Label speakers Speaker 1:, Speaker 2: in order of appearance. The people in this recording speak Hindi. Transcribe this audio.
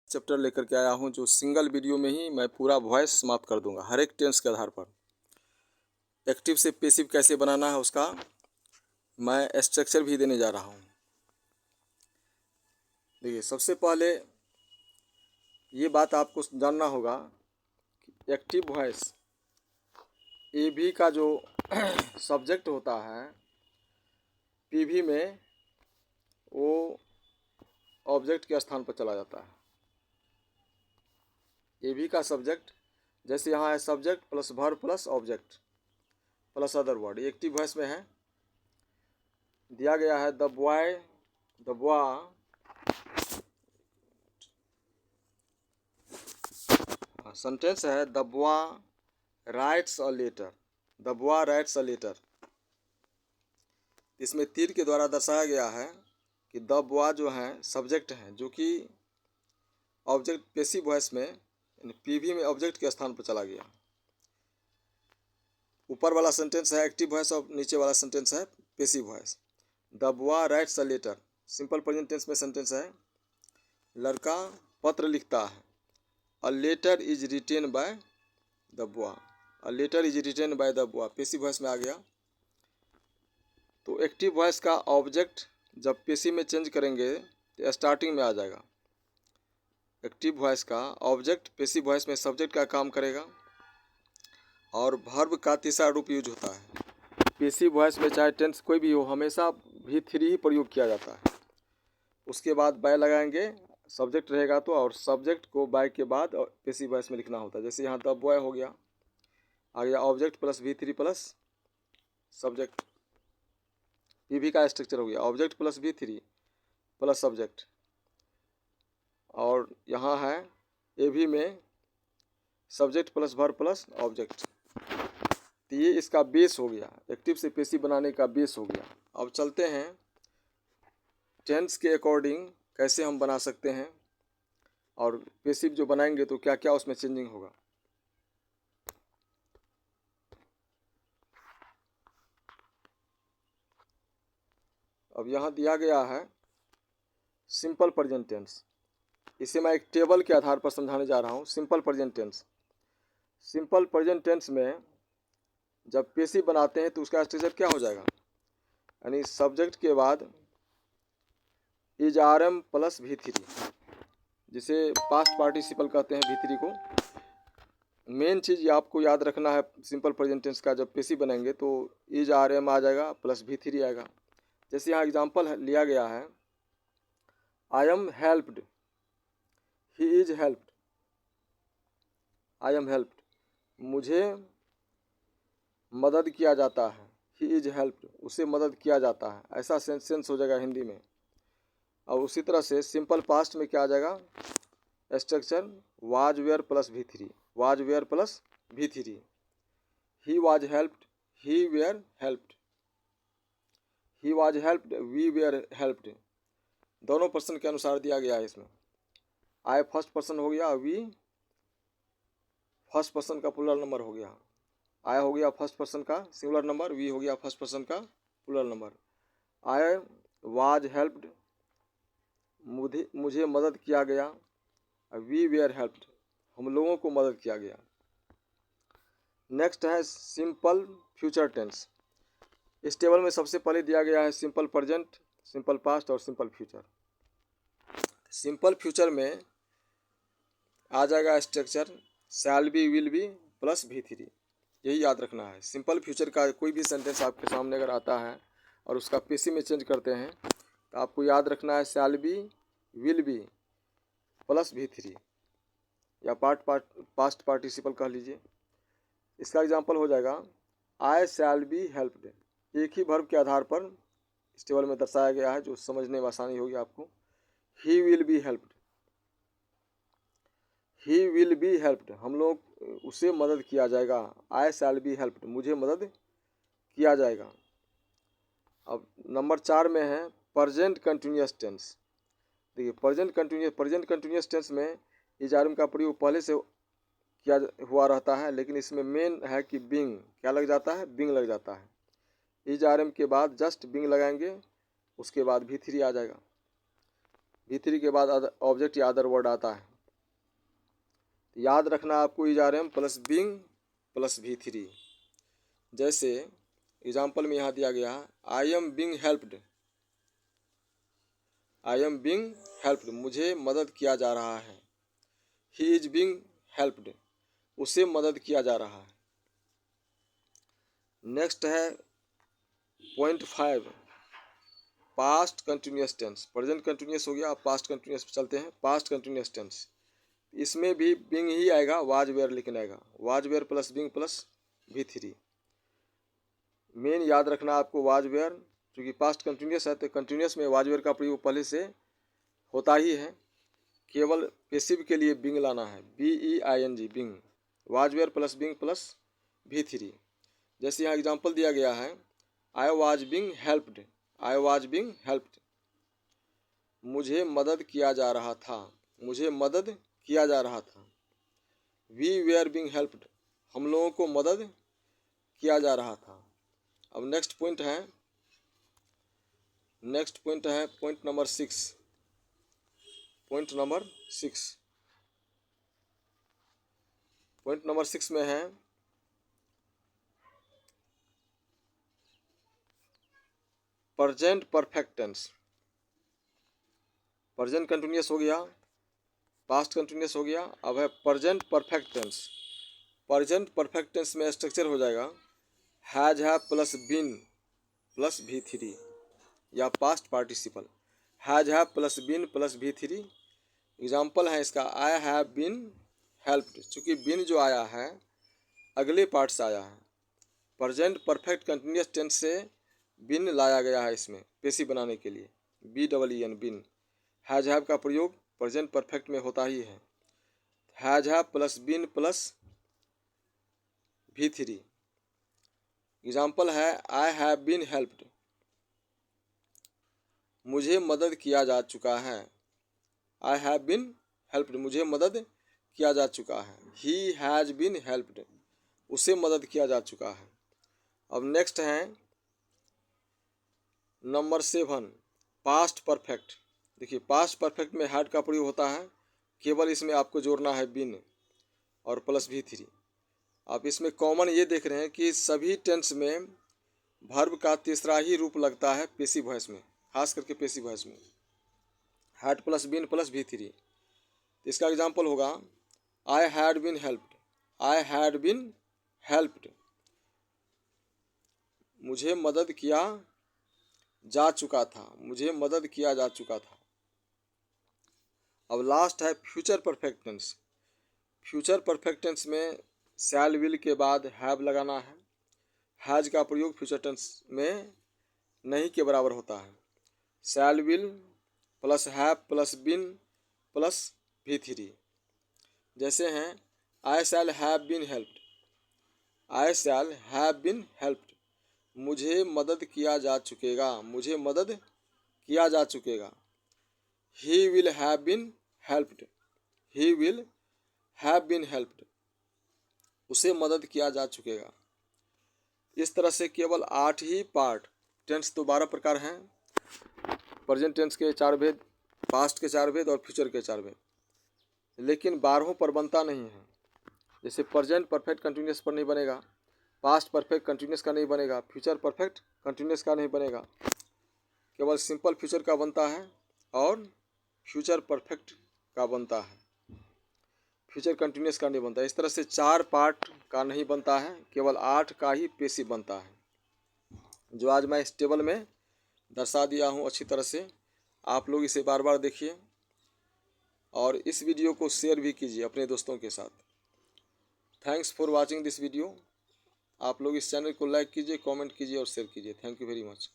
Speaker 1: चैप्टर लेकर के आया हूँ जो सिंगल वीडियो में ही मैं पूरा वॉइस समाप्त कर दूंगा हर एक टेंस के आधार पर। एक्टिव से पैसिव कैसे बनाना है उसका मैं स्ट्रक्चर भी देने जा रहा हूँ। देखिए, सबसे पहले ये बात आपको जानना होगा कि एक्टिव वॉइस ए भी का जो सब्जेक्ट होता है पीवी में वो ऑब्जेक्ट के स्थान पर चला जाता है। ए भी का सब्जेक्ट जैसे यहाँ है subject plus verb plus object plus other word, active voice में है। दिया गया है द बॉय सेंटेंस है the boy writes a letter. The boy writes a letter. इसमें तीर के द्वारा दर्शाया गया है कि द बॉय जो है सब्जेक्ट है जो कि ऑब्जेक्ट पैसिव वॉइस में पीवी में ऑब्जेक्ट के स्थान पर चला गया। ऊपर वाला सेंटेंस है एक्टिव वॉइस और नीचे वाला सेंटेंस है passive voice. The boy writes a letter simple present tense में सेंटेंस है लड़का पत्र लिखता है। A letter is written by the boy. A letter is written by the boy passive voice में आ गया। तो एक्टिव वॉइस का ऑब्जेक्ट जब पैसिव में चेंज करेंगे तो स्टार्टिंग में आ जाएगा। एक्टिव वॉइस का ऑब्जेक्ट पैसिव वॉइस में सब्जेक्ट का काम करेगा और वर्ब का तीसरा रूप यूज होता है। पैसिव वॉइस में चाहे टेंस कोई भी हो हमेशा V3 ही प्रयोग किया जाता है। उसके बाद बाय लगाएंगे, सब्जेक्ट रहेगा तो, और सब्जेक्ट को बाय के बाद पैसिव वॉइस में लिखना होता है। जैसे यहाँ द बॉय हो गया, आ गया object plus V3 plus subject. PV का स्ट्रक्चर हो गया object plus V3 plus subject. और यहाँ है एवी में subject plus verb plus object. तो ये इसका बेस हो गया, एक्टिव से पैसिव बनाने का बेस हो गया। अब चलते हैं टेंस के अकॉर्डिंग कैसे हम बना सकते हैं और पैसिव जो बनाएंगे तो क्या क्या उसमें चेंजिंग होगा। अब यहाँ दिया गया है सिंपल प्रेजेंट टेंस। इसे मैं एक टेबल के आधार पर समझाने जा रहा हूँ। Simple present tense, simple present tense में जब पैसिव बनाते हैं तो उसका स्ट्रक्चर क्या हो जाएगा, यानी सब्जेक्ट के बाद इज RM प्लस V3, जिसे पास्ट पार्टिसिपल कहते हैं V3 को। मेन चीज़ आपको याद रखना है सिंपल प्रेजेंट टेंस का, जब पैसिव बनेंगे तो इज RM आ जाएगा प्लस V3 आएगा। जैसे यहाँ एग्जांपल लिया गया है I am helped, he is helped. I am helped, मुझे मदद किया जाता है। ही इज हेल्प्ड, उसे मदद किया जाता है। ऐसा सेंस हो जाएगा हिंदी में। और उसी तरह से सिंपल पास्ट में क्या आ जाएगा structure was were plus V3, was were plus V3। He was helped, he were helped. He was helped, we were helped. दोनों पर्सन के अनुसार दिया गया है इसमें। आई फर्स्ट पर्सन हो गया, वी फर्स्ट पर्सन का प्लूरल नंबर हो गया। आई हो गया फर्स्ट पर्सन का सिंगुलर नंबर, वी हो गया फर्स्ट पर्सन का plural number. I was helped, मुझे मदद किया गया। वी वेयर हेल्प्ड, हम लोगों को मदद किया गया। नेक्स्ट है सिंपल फ्यूचर टेंस। इस टेबल में सबसे पहले दिया गया है सिंपल प्रेजेंट, सिंपल पास्ट और सिंपल फ्यूचर। सिंपल फ्यूचर में आ जाएगा structure shall be will be plus V3। यही याद रखना है। सिंपल फ्यूचर का कोई भी सेंटेंस आपके सामने अगर आता है और उसका पैसिव में चेंज करते हैं तो आपको याद रखना है shall be will be plus V3 या पास्ट पार्टिसिपल कह लीजिए। इसका एग्जांपल हो जाएगा आई शैल बी हेल्प्ड। एक ही वर्ब के आधार पर इस टेबल में दर्शाया गया है जो समझने में आसानी होगी आपको। He will be helped, he will be helped, हम लोग उसे मदद किया जाएगा। आई शैल बी हेल्प्ड, मुझे मदद किया जाएगा। अब नंबर 4 में है प्रेजेंट कंटिन्यूअस टेंस। देखिए प्रेजेंट कंटिन्यूअस टेंस में इज RM का प्रयोग पहले से किया हुआ रहता है, लेकिन इसमें मेन है कि बिंग क्या लग जाता है, बिंग लग जाता है। इज RM के बाद जस्ट बिंग लगाएंगे, उसके बाद V3 आ जाएगा। V3 के बाद ऑब्जेक्ट या अदर वर्ड आता है याद रखना आपको ERM plus being plus V3। जैसे एग्जाम्पल में यहाँ दिया गया है आई एम बिंग हेल्प्ड, मुझे मदद किया जा रहा है। ही इज बिंग हेल्प्ड, उसे मदद किया जा रहा है। नेक्स्ट है point 5, past continuous tense. Present continuous हो गया, अब पास्ट कंटिन्यूस पे चलते हैं। पास्ट कंटिन्यूस टेंस, इसमें भी बिंग ही आएगा, वाज वेयर लेकिन आएगा, was were plus being plus V3। Main याद रखना आपको वाज वेयर, क्योंकि पास्ट कंटिन्यूस है तो कंटिन्यूस में वाज वेयर का प्रयोग पहले से होता ही है। केवल पैसिव के लिए बिंग लाना है, BEING being, was were plus being plus V3। जैसे यहाँ एग्जांपल दिया गया है आई वाज बिंग हेल्प्ड, मुझे मदद किया जा रहा था, मुझे मदद किया जा रहा था। वी वेयर बिंग हेल्प्ड, हम लोगों को मदद किया जा रहा था। अब नेक्स्ट पॉइंट है पॉइंट नंबर 6। पॉइंट नंबर 6 में है present perfect tense. Present continuous हो गया, पास्ट कंटिन्यूस हो गया, अब है present perfect tense. Present perfect tense में स्ट्रक्चर हो जाएगा has have plus been plus V3 या past participle. Has have plus been plus V3। Example है इसका आई हैव बीन हेल्प्ड, चूँकि बीन जो आया है अगले पार्ट से आया है। प्रेजेंट परफेक्ट कंटिन्यूस टेंस से बिन लाया गया है इसमें पेशी बनाने के लिए, BEEN बिन। हैज हैव का प्रयोग प्रेजेंट परफेक्ट में होता ही है। Has have plus been plus V3। Example है आई हैव बीन हेल्प्ड, मुझे मदद किया जा चुका है। आई हैव बीन हेल्प्ड, मुझे मदद किया जा चुका है। ही हैज़ बीन हेल्प्ड, उसे मदद किया जा चुका है। अब नेक्स्ट है नंबर 7, पास्ट परफेक्ट। देखिए पास्ट परफेक्ट में हैड का प्रयोग होता है, केवल इसमें आपको जोड़ना है बिन और प्लस V3। आप इसमें कॉमन ये देख रहे हैं कि सभी टेंस में वर्ब का तीसरा ही रूप लगता है पेसिव वॉइस में, खास करके पेसिव वॉइस में had plus been plus V3। तो इसका एग्जाम्पल होगा आई हैड बीन हेल्प्ड, मुझे मदद किया जा चुका था, मुझे मदद किया जा चुका था। अब लास्ट है future perfect tense. Future perfect tense में शैल विल के बाद हैव लगाना है। हैज का प्रयोग फ्यूचर टेंस में नहीं के बराबर होता है। Shall will plus have plus been plus V3। जैसे हैं I shall have been helped, I shall have been helped, मुझे मदद किया जा चुकेगा, मुझे मदद किया जा चुकेगा। He will have been helped, he will have been helped, उसे मदद किया जा चुकेगा। इस तरह से केवल 8 ही पार्ट, टेंस तो 12 प्रकार हैं, प्रेजेंट टेंस के 4 भेद, पास्ट के 4 भेद और फ्यूचर के 4 भेद, लेकिन 12 पर बनता नहीं है। जैसे प्रेजेंट परफेक्ट कंटिन्यूस पर नहीं बनेगा, पास्ट परफेक्ट कंटिन्यूस का नहीं बनेगा, फ्यूचर परफेक्ट कंटिन्यूस का नहीं बनेगा, केवल सिंपल फ्यूचर का बनता है और फ्यूचर परफेक्ट का बनता है, फ्यूचर कंटिन्यूस का नहीं बनता। इस तरह से 4 पार्ट का नहीं बनता है, केवल 8 का ही पेसिव बनता है, जो आज मैं इस टेबल में दर्शा दिया हूँ अच्छी तरह से। आप लोग इसे बार बार देखिए और इस वीडियो को शेयर भी कीजिए अपने दोस्तों के साथ। Thanks for watching this video. आप लोग इस चैनल को लाइक कीजिए, कमेंट कीजिए और शेयर कीजिए। Thank you very much.